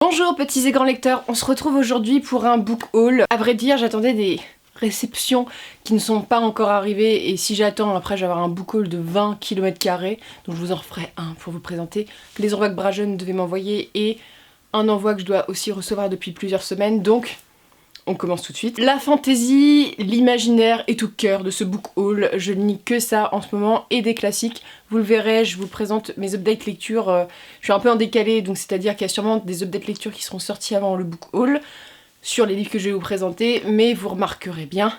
Bonjour petits et grands lecteurs, on se retrouve aujourd'hui pour un book haul. À vrai dire, j'attendais des réceptions qui ne sont pas encore arrivées et si j'attends, après je vais avoir un book haul de 20 km², donc je vous en referai un pour vous présenter. Les envois que Brajeune devait m'envoyer et un envoi que je dois aussi recevoir depuis plusieurs semaines, donc on commence tout de suite. La fantaisie, l'imaginaire est au cœur de ce book haul, je ne lis que ça en ce moment et des classiques. Vous le verrez, je vous présente mes updates lecture, je suis un peu en décalé, donc c'est-à-dire qu'il y a sûrement des updates lecture qui seront sortis avant le book haul sur les livres que je vais vous présenter, mais vous remarquerez bien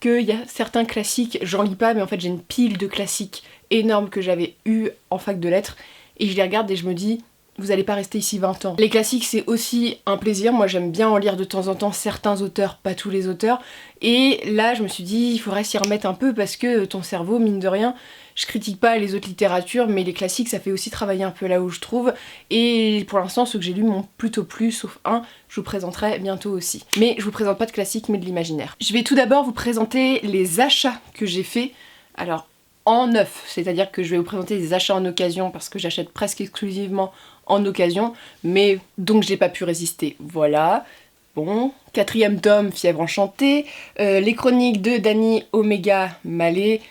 qu'il y a certains classiques, j'en lis pas, mais en fait j'ai une pile de classiques énormes que j'avais eu en fac de lettres, et je les regarde et je me dis, vous allez pas rester ici 20 ans. Les classiques c'est aussi un plaisir, moi j'aime bien en lire de temps en temps certains auteurs, pas tous les auteurs, et là je me suis dit il faudrait s'y remettre un peu parce que ton cerveau, mine de rien, je critique pas les autres littératures, mais les classiques ça fait aussi travailler un peu là où je trouve, et pour l'instant ceux que j'ai lus m'ont plutôt plu, sauf un, je vous présenterai bientôt aussi. Mais je vous présente pas de classiques mais de l'imaginaire. Je vais tout d'abord vous présenter les achats que j'ai faits, alors en neuf, c'est-à-dire que je vais vous présenter des achats en occasion parce que j'achète presque exclusivement en occasion, mais donc j'ai pas pu résister, voilà. Bon, 4e tome, Fièvre enchantée, les chroniques de Danny Omega Mallet,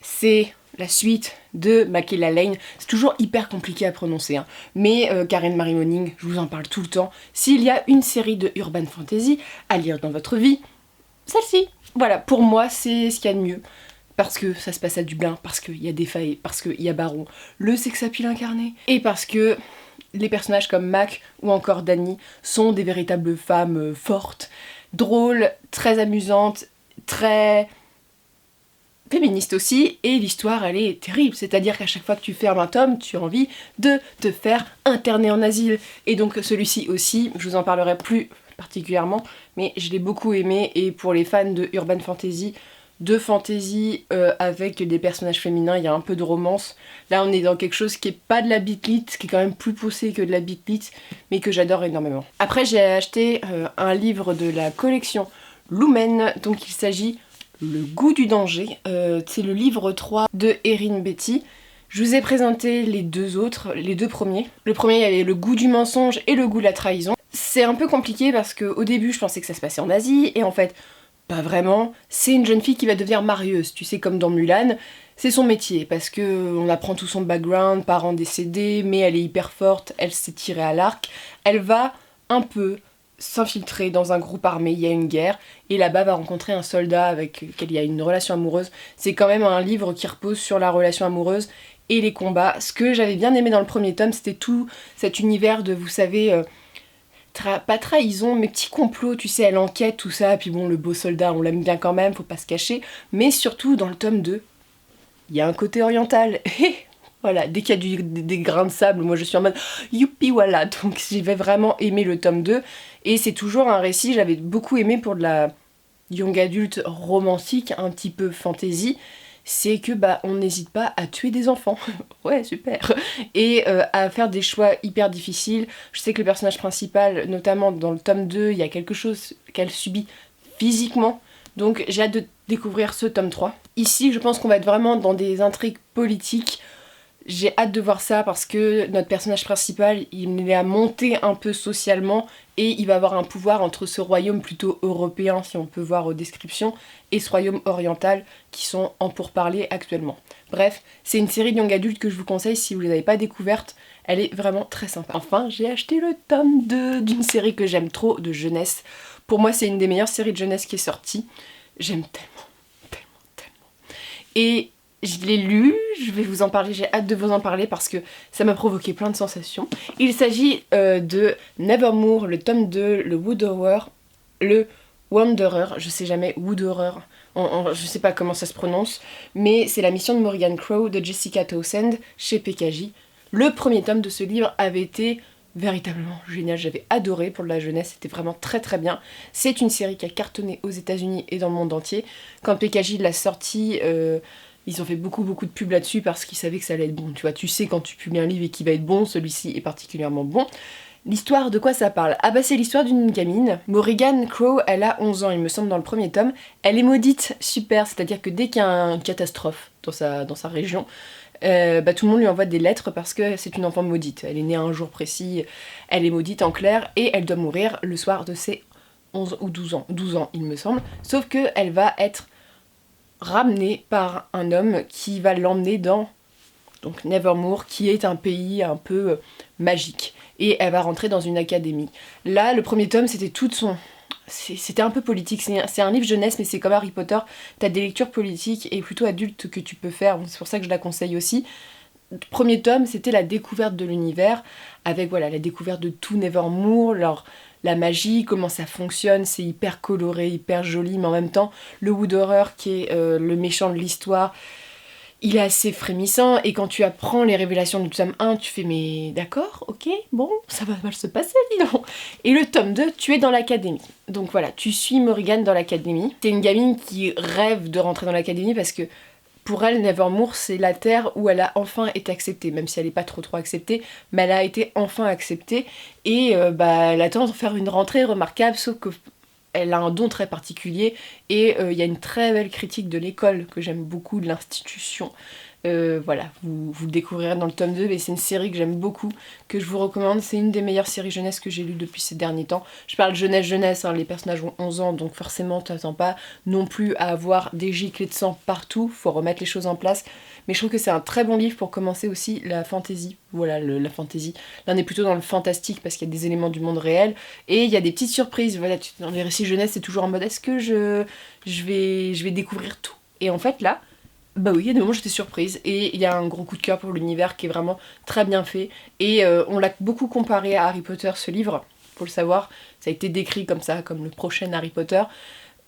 c'est la suite de Makela Lane, c'est toujours hyper compliqué à prononcer, hein. Mais Karen Marie Moning, je vous en parle tout le temps, s'il y a une série de urban fantasy à lire dans votre vie, celle-ci. Voilà, pour moi c'est ce qu'il y a de mieux. Parce que ça se passe à Dublin, parce qu'il y a des failles, parce qu'il y a Baron, le sex-appeal incarné, et parce que les personnages comme Mac ou encore Dany sont des véritables femmes fortes, drôles, très amusantes, très féministes aussi, et l'histoire elle est terrible, c'est-à-dire qu'à chaque fois que tu fermes un tome, tu as envie de te faire interner en asile. Et donc celui-ci aussi, je vous en parlerai plus particulièrement, mais je l'ai beaucoup aimé, et pour les fans de urban fantasy, de fantasy avec des personnages féminins, il y a un peu de romance. Là on est dans quelque chose qui est pas de la bitlit, qui est quand même plus poussé que de la bitlit, mais que j'adore énormément. Après j'ai acheté un livre de la collection Lumen, donc il s'agit Le goût du danger, c'est le livre 3 de Erin Beatty. Je vous ai présenté les deux autres, les deux premiers. Le premier il y avait Le goût du mensonge et Le goût de la trahison. C'est un peu compliqué parce qu'au début je pensais que ça se passait en Asie, et en fait pas vraiment, c'est une jeune fille qui va devenir marieuse, tu sais, comme dans Mulan. C'est son métier, parce que on apprend tout son background, parents décédés, mais elle est hyper forte, elle s'est tirée à l'arc. Elle va un peu s'infiltrer dans un groupe armé, il y a une guerre, et là-bas va rencontrer un soldat avec lequel il y a une relation amoureuse. C'est quand même un livre qui repose sur la relation amoureuse et les combats. Ce que j'avais bien aimé dans le premier tome, c'était tout cet univers de, vous savez, pas trahison, mais petit complot, tu sais, elle enquête, tout ça, puis bon, le beau soldat, on l'aime bien quand même, faut pas se cacher, mais surtout, dans le tome 2, il y a un côté oriental, et voilà, dès qu'il y a des grains de sable, moi je suis en mode youpi, voilà, donc j'ai vraiment aimé le tome 2, et c'est toujours un récit, j'avais beaucoup aimé pour de la young adulte romantique, un petit peu fantasy, c'est que bah on n'hésite pas à tuer des enfants, ouais super, et à faire des choix hyper difficiles. Je sais que le personnage principal, notamment dans le tome 2, il y a quelque chose qu'elle subit physiquement, donc j'ai hâte de découvrir ce tome 3. Ici je pense qu'on va être vraiment dans des intrigues politiques. J'ai hâte de voir ça parce que notre personnage principal, il est à monter un peu socialement et il va avoir un pouvoir entre ce royaume plutôt européen, si on peut voir aux descriptions, et ce royaume oriental qui sont en pourparlers actuellement. Bref, c'est une série de young adultes que je vous conseille si vous ne l'avez pas découverte, elle est vraiment très sympa. Enfin, j'ai acheté le tome 2 d'une série que j'aime trop, de jeunesse. Pour moi, c'est une des meilleures séries de jeunesse qui est sortie. J'aime tellement. Et je l'ai lu, je vais vous en parler, j'ai hâte de vous en parler parce que ça m'a provoqué plein de sensations. Il s'agit de Nevermore, le tome 2, le Wanderer, je sais jamais, Wooderer, je sais pas comment ça se prononce, mais c'est la mission de Morrigan Crow de Jessica Townsend chez PKJ. Le premier tome de ce livre avait été véritablement génial, j'avais adoré pour de la jeunesse, c'était vraiment très très bien. C'est une série qui a cartonné aux États-Unis et dans le monde entier. Quand PKJ l'a sortie, ils ont fait beaucoup de pubs là-dessus parce qu'ils savaient que ça allait être bon. Tu vois, tu sais quand tu publies un livre et qu'il va être bon, celui-ci est particulièrement bon. L'histoire, de quoi ça parle? Ah bah c'est l'histoire d'une gamine. Morrigan Crow, elle a 11 ans, il me semble, dans le premier tome. Elle est maudite, super, c'est-à-dire que dès qu'il y a une catastrophe dans sa région, bah, tout le monde lui envoie des lettres parce que c'est une enfant maudite. Elle est née à un jour précis, elle est maudite en clair, et elle doit mourir le soir de ses 11 ou 12 ans. 12 ans, il me semble. Sauf qu'elle va être ramenée par un homme qui va l'emmener dans donc Nevermoor, qui est un pays un peu magique. Et elle va rentrer dans une académie. Là, le premier tome, c'était toute son... C'était un peu politique, c'est un livre jeunesse, mais c'est comme Harry Potter, t'as des lectures politiques et plutôt adultes que tu peux faire, c'est pour ça que je la conseille aussi. Le premier tome, c'était la découverte de l'univers, avec voilà, la découverte de tout Nevermoor, la magie, comment ça fonctionne, c'est hyper coloré, hyper joli, mais en même temps, le Wood Horror, qui est le méchant de l'histoire, il est assez frémissant, et quand tu apprends les révélations du tome 1, tu fais mais d'accord, ok, bon, ça va mal se passer, dis donc. Et le tome 2, tu es dans l'académie. Donc voilà, tu suis Morrigan dans l'académie. C'est une gamine qui rêve de rentrer dans l'académie parce que pour elle, Nevermoor, c'est la terre où elle a enfin été acceptée, même si elle n'est pas trop acceptée, mais elle a été enfin acceptée, et bah, elle attend de faire une rentrée remarquable, sauf que elle a un don très particulier et il y a une très belle critique de l'école que j'aime beaucoup, de l'institution. Voilà, vous le découvrirez dans le tome 2, mais c'est une série que j'aime beaucoup, que je vous recommande. C'est une des meilleures séries jeunesse que j'ai lues depuis ces derniers temps. Je parle jeunesse, hein, les personnages ont 11 ans, donc forcément t'attends pas non plus à avoir des giclées de sang partout, faut remettre les choses en place. Mais je trouve que c'est un très bon livre pour commencer aussi la fantasy. Voilà, la fantasy. Là on est plutôt dans le fantastique parce qu'il y a des éléments du monde réel, et il y a des petites surprises. Voilà, dans les récits jeunesse c'est toujours en mode est-ce que je vais découvrir tout? Et en fait là, bah oui, il y a des moments où j'étais surprise, et il y a un gros coup de cœur pour l'univers qui est vraiment très bien fait, et on l'a beaucoup comparé à Harry Potter, ce livre, faut le savoir, ça a été décrit comme ça, comme le prochain Harry Potter.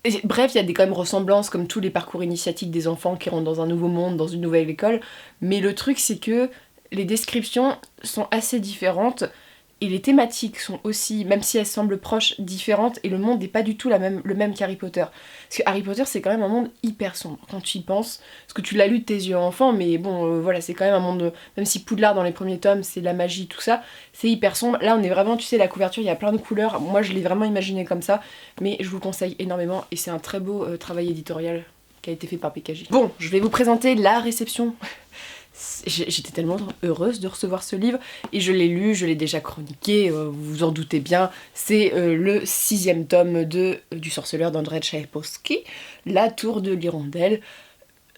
Et bref, il y a quand même ressemblances, comme tous les parcours initiatiques des enfants qui rentrent dans un nouveau monde, dans une nouvelle école, mais le truc c'est que les descriptions sont assez différentes, et les thématiques sont aussi, même si elles semblent proches, différentes, et le monde n'est pas du tout le même qu'Harry Potter. Parce que Harry Potter, c'est quand même un monde hyper sombre, quand tu y penses, parce que tu l'as lu de tes yeux enfant, mais bon, voilà, c'est quand même un monde, même si Poudlard, dans les premiers tomes, c'est la magie, tout ça, c'est hyper sombre. Là, on est vraiment, tu sais, la couverture, il y a plein de couleurs, moi je l'ai vraiment imaginé comme ça, mais je vous le conseille énormément, et c'est un très beau travail éditorial qui a été fait par PKJ. Bon, je vais vous présenter la réception. J'étais tellement heureuse de recevoir ce livre, et je l'ai lu, je l'ai déjà chroniqué, vous vous en doutez bien, c'est le 6e tome du Sorceleur d'Andrzej Sapkowski, La Tour de l'Hirondelle.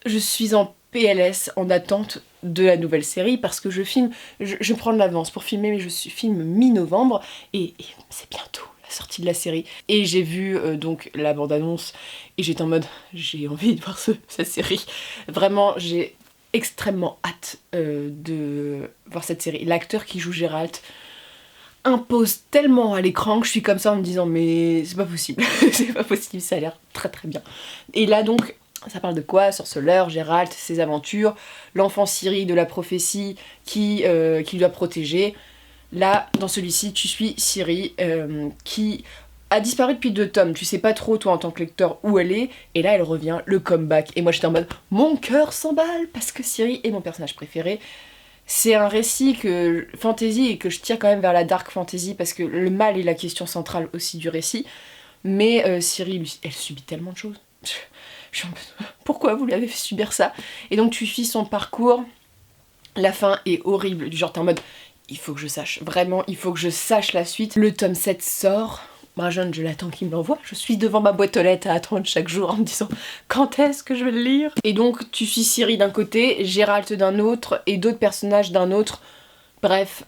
Je suis en PLS, en attente de la nouvelle série, parce que je prends de l'avance pour filmer, mais je filme mi-novembre, et c'est bientôt la sortie de la série. Et j'ai vu donc la bande-annonce, et j'étais en mode, j'ai envie de voir cette série. Vraiment, j'ai extrêmement hâte de voir cette série. L'acteur qui joue Geralt impose tellement à l'écran que je suis comme ça en me disant mais c'est pas possible, c'est pas possible, ça a l'air très très bien. Et là donc, ça parle de quoi? Sorceleur, Geralt, ses aventures, l'enfant Ciri de la prophétie qui doit protéger. Là, dans celui-ci, tu suis Ciri qui a disparu depuis 2 tomes, tu sais pas trop toi en tant que lecteur où elle est, et là elle revient, le comeback, et moi j'étais en mode mon cœur s'emballe parce que Ciri est mon personnage préféré. C'est un récit fantasy, et que je tire quand même vers la dark fantasy parce que le mal est la question centrale aussi du récit, mais Ciri, elle subit tellement de choses. Je suis en mode pourquoi vous lui avez fait subir ça? Et donc tu suis son parcours, la fin est horrible, du genre t'es en mode il faut que je sache, vraiment il faut que je sache la suite. Le tome 7 sort. Brajlon, je l'attends qu'il me l'envoie. Je suis devant ma boîte aux lettres à attendre chaque jour en me disant quand est-ce que je vais le lire? Et donc tu suis Ciri d'un côté, Geralt d'un autre, et d'autres personnages d'un autre. Bref,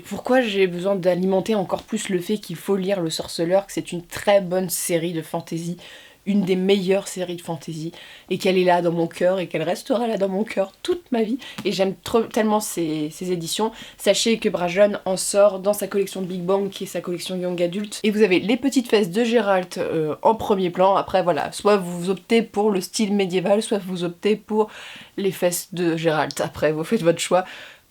pourquoi j'ai besoin d'alimenter encore plus le fait qu'il faut lire Le Sorceleur, que c'est une très bonne série de fantasy, une des meilleures séries de fantasy, et qu'elle est là dans mon cœur, et qu'elle restera là dans mon cœur toute ma vie, et j'aime tellement ces éditions. Sachez que Brajlon en sort dans sa collection Big Bang, qui est sa collection Young Adult, et vous avez les petites fesses de Geralt en premier plan. Après voilà, soit vous optez pour le style médiéval, soit vous optez pour les fesses de Geralt, après vous faites votre choix.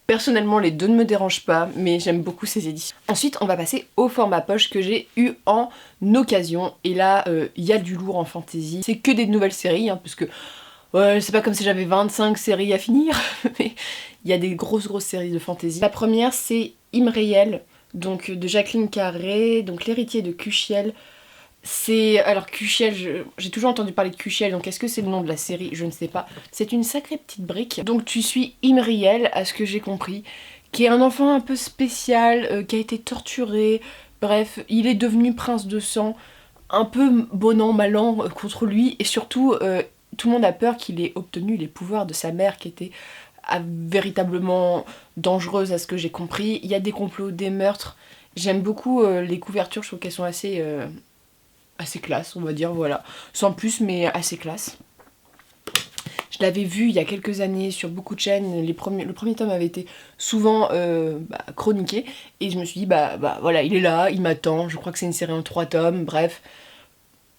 Personnellement, les deux ne me dérangent pas, mais j'aime beaucoup ces éditions. Ensuite, on va passer au format poche que j'ai eu en occasion. Et là, il y a du lourd en fantasy. C'est que des nouvelles séries, hein, parce que ouais, c'est pas comme si j'avais 25 séries à finir, mais il y a des grosses séries de fantasy. La première, c'est Imriel donc de Jacqueline Carré, donc l'héritier de Cuchiel. Alors Cuchiel, j'ai toujours entendu parler de Cuchiel, donc est-ce que c'est le nom de la série? Je ne sais pas. C'est une sacrée petite brique. Donc tu suis Imriel, à ce que j'ai compris, qui est un enfant un peu spécial, qui a été torturé. Bref, il est devenu prince de sang, un peu bon an, mal an contre lui, et surtout, tout le monde a peur qu'il ait obtenu les pouvoirs de sa mère, qui était véritablement dangereuse à ce que j'ai compris. Il y a des complots, des meurtres. J'aime beaucoup les couvertures, je trouve qu'elles sont assez classe, on va dire, voilà. Sans plus, mais assez classe. Je l'avais vu il y a quelques années sur beaucoup de chaînes. Le premier tome avait été souvent chroniqué. Et je me suis dit, voilà, il est là, il m'attend. Je crois que c'est une série en 3 tomes, bref.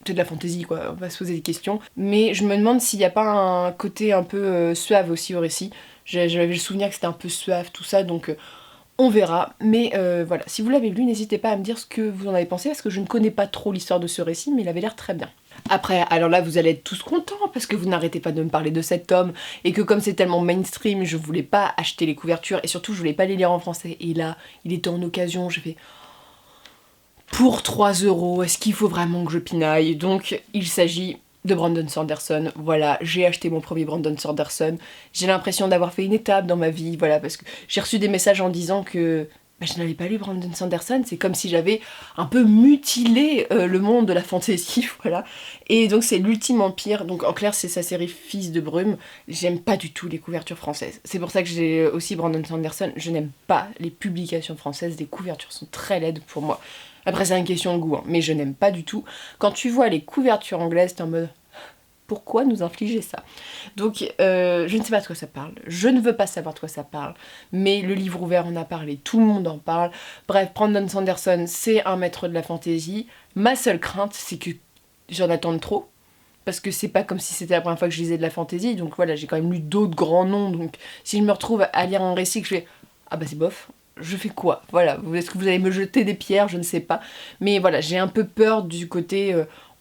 C'est de la fantaisie, quoi, on va se poser des questions. Mais je me demande s'il n'y a pas un côté un peu suave aussi au récit. J'avais le souvenir que c'était un peu suave, tout ça, donc on verra. Mais voilà, si vous l'avez lu, n'hésitez pas à me dire ce que vous en avez pensé, parce que je ne connais pas trop l'histoire de ce récit, mais il avait l'air très bien. Après, alors là, vous allez être tous contents, parce que vous n'arrêtez pas de me parler de cet tome, et que comme c'est tellement mainstream, je voulais pas acheter les couvertures, et surtout, je voulais pas les lire en français. Et là, il était en occasion, je fais... Pour 3 €, est-ce qu'il faut vraiment que je pinaille? Donc, il s'agit de Brandon Sanderson. Voilà, j'ai acheté mon premier Brandon Sanderson. J'ai l'impression d'avoir fait une étape dans ma vie, voilà, parce que j'ai reçu des messages en disant que je n'avais pas lu Brandon Sanderson. C'est comme si j'avais un peu mutilé le monde de la fantasy, voilà. Et donc c'est l'ultime empire. Donc en clair, c'est sa série Fils de brume. J'aime pas du tout les couvertures françaises. C'est pour ça que j'ai aussi Brandon Sanderson. Je n'aime pas les publications françaises. Les couvertures sont très laides pour moi. Après, c'est une question de goût, hein, mais je n'aime pas du tout. Quand tu vois les couvertures anglaises, t'es en mode... Pourquoi nous infliger ça? Donc, je ne sais pas de quoi ça parle. Je ne veux pas savoir de quoi ça parle. Mais le livre ouvert en a parlé. Tout le monde en parle. Bref, Brandon Sanderson, c'est un maître de la fantasy. Ma seule crainte, c'est que j'en attende trop. Parce que c'est pas comme si c'était la première fois que je lisais de la fantasy. Donc voilà, j'ai quand même lu d'autres grands noms. Donc si je me retrouve à lire un récit que je fais... Ah bah c'est bof. Je fais quoi? Voilà, est-ce que vous allez me jeter des pierres? Je ne sais pas. Mais voilà, j'ai un peu peur du côté...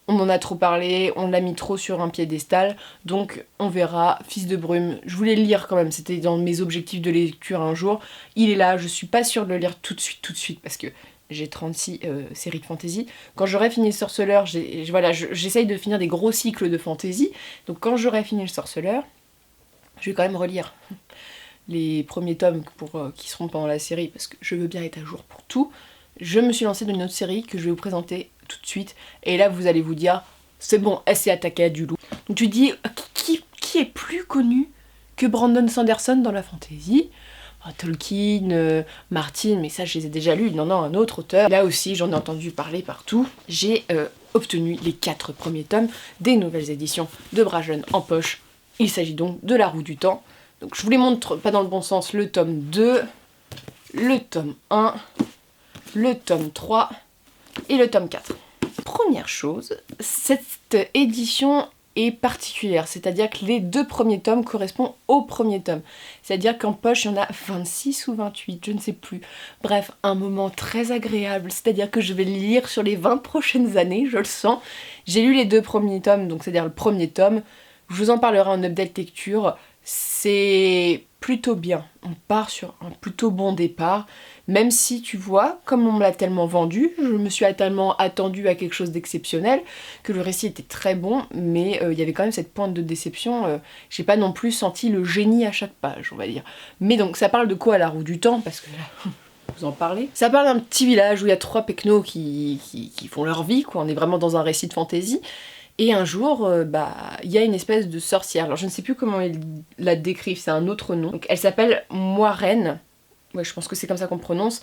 on en a trop parlé, on l'a mis trop sur un piédestal, donc on verra. Fils de brume, je voulais le lire quand même, c'était dans mes objectifs de lecture un jour. Il est là, je suis pas sûre de le lire tout de suite, parce que j'ai 36 séries de fantasy. Quand j'aurai fini le Sorceleur, j'essaye de finir des gros cycles de fantasy, donc quand j'aurai fini le Sorceleur, je vais quand même relire les premiers tomes qui seront pendant la série, parce que je veux bien être à jour pour tout. Je me suis lancée dans une autre série que je vais vous présenter tout de suite, et là vous allez vous dire, c'est bon, elle s'est attaquée à du loup. Donc tu dis, qui est plus connu que Brandon Sanderson dans la fantasy? Tolkien, Martin, mais ça je les ai déjà lus, non, un autre auteur. Là aussi j'en ai entendu parler partout. J'ai obtenu les 4 premiers tomes des nouvelles éditions de Bragelonne en poche. Il s'agit donc de La Roue du Temps. Donc je vous les montre pas dans le bon sens, le tome 2, le tome 1, le tome 3 et le tome 4. Première chose, cette édition est particulière, c'est-à-dire que les 2 premiers tomes correspondent au premier tome. C'est-à-dire qu'en poche, il y en a 26 ou 28, je ne sais plus. Bref, un moment très agréable, c'est-à-dire que je vais le lire sur les 20 prochaines années, je le sens. J'ai lu les 2 premiers tomes, donc c'est-à-dire le premier tome. Je vous en parlerai en update lecture. C'est plutôt bien, on part sur un plutôt bon départ, même si tu vois, comme on me l'a tellement vendu, je me suis tellement attendue à quelque chose d'exceptionnel, que le récit était très bon, mais il y avait quand même cette pointe de déception, j'ai pas non plus senti le génie à chaque page, on va dire. Mais donc ça parle de quoi La Roue du Temps, parce que là... Vous en parlez. Ça parle d'un petit village où il y a 3 pecnos qui font leur vie, quoi. On est vraiment dans un récit de fantasy. Et un jour, il y a une espèce de sorcière. Alors je ne sais plus comment ils la décrivent, c'est un autre nom. Donc elle s'appelle Moiraine. Ouais, je pense que c'est comme ça qu'on prononce.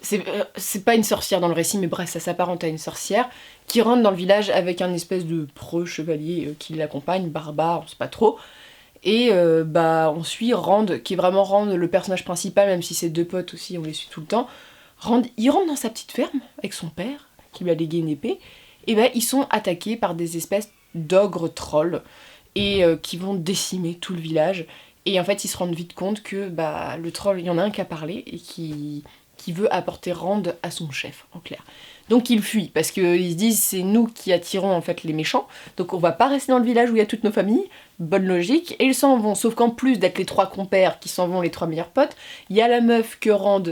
C'est pas une sorcière dans le récit, mais bref, ça s'apparente à une sorcière qui rentre dans le village avec un espèce de preux chevalier qui l'accompagne, barbare, on sait pas trop. Et on suit Rand, qui est vraiment Rand, le personnage principal, même si ses 2 potes aussi, on les suit tout le temps. Rand, il rentre dans sa petite ferme avec son père, qui lui a légué une épée. Et ils sont attaqués par des espèces d'ogres trolls et qui vont décimer tout le village. Et en fait, ils se rendent vite compte que le troll, il y en a un qui a parlé et qui veut apporter Rand à son chef, en clair. Donc ils fuient, parce qu'ils se disent c'est nous qui attirons en fait les méchants, donc on va pas rester dans le village où il y a toutes nos familles, bonne logique, et ils s'en vont, sauf qu'en plus d'être les 3 compères qui s'en vont, les 3 meilleurs potes, il y a la meuf que Rand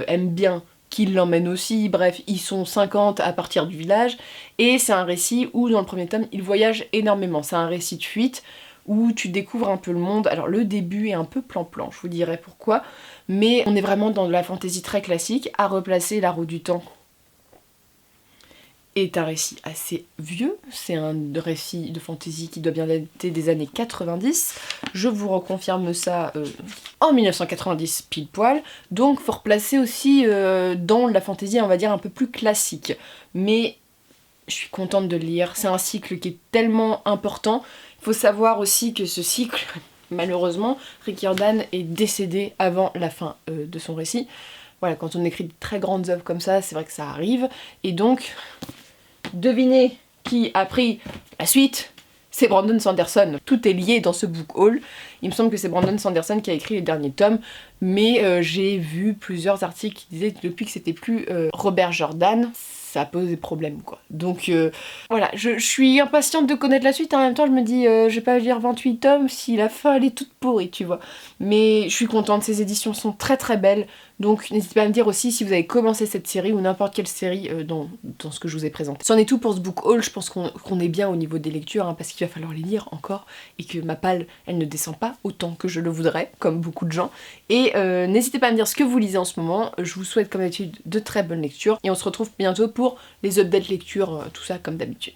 aime bien, qui l'emmène aussi, bref, ils sont 50 à partir du village, et c'est un récit où dans le premier tome, ils voyagent énormément. C'est un récit de fuite où tu découvres un peu le monde. Alors le début est un peu plan-plan, je vous dirai pourquoi, mais on est vraiment dans de la fantaisie très classique. À replacer, La Roue du Temps est un récit assez vieux, c'est un récit de fantasy qui doit bien dater des années 90, je vous reconfirme ça en 1990 pile poil, donc faut replacer aussi dans la fantasy on va dire un peu plus classique, mais je suis contente de le lire, c'est un cycle qui est tellement important. Il faut savoir aussi que ce cycle, malheureusement, Rick Riordan est décédé avant la fin de son récit. Voilà, quand on écrit de très grandes œuvres comme ça, c'est vrai que ça arrive, et donc devinez qui a pris la suite? C'est Brandon Sanderson. Tout est lié dans ce book haul. Il me semble que c'est Brandon Sanderson qui a écrit les derniers tomes, mais j'ai vu plusieurs articles qui disaient que depuis que c'était plus Robert Jordan, ça pose des problèmes quoi. Donc voilà, je suis impatiente de connaître la suite, en même temps je me dis je vais pas lire 28 tomes si la fin elle est toute pourrie, tu vois. Mais je suis contente, ces éditions sont très très belles, donc n'hésitez pas à me dire aussi si vous avez commencé cette série ou n'importe quelle série dans ce que je vous ai présenté. C'en est tout pour ce book haul, je pense qu'on est bien au niveau des lectures, hein, parce qu'il va falloir les lire encore, et que ma palle elle ne descend pas autant que je le voudrais, comme beaucoup de gens. Et n'hésitez pas à me dire ce que vous lisez en ce moment, je vous souhaite comme d'habitude de très bonnes lectures, et on se retrouve bientôt pour les updates lecture, tout ça comme d'habitude.